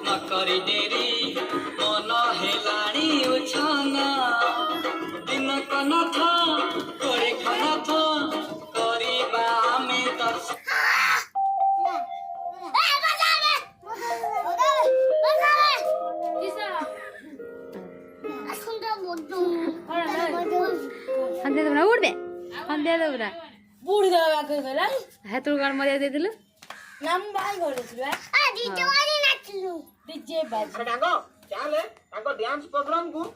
नकरी dairy मन हेलाणी उछना दिन कनाथ करे खनाथ करिबा में दर्शन अंधे तो उड़ बे अंधे तो उड़ा बुढ़ी दवा के गला है तू गान मरिया दे दिलु नाम बाई गले आ डीजे वाली नाचलु डीजे बाज अरे डांगो चले डांगो डांस प्रोग्राम को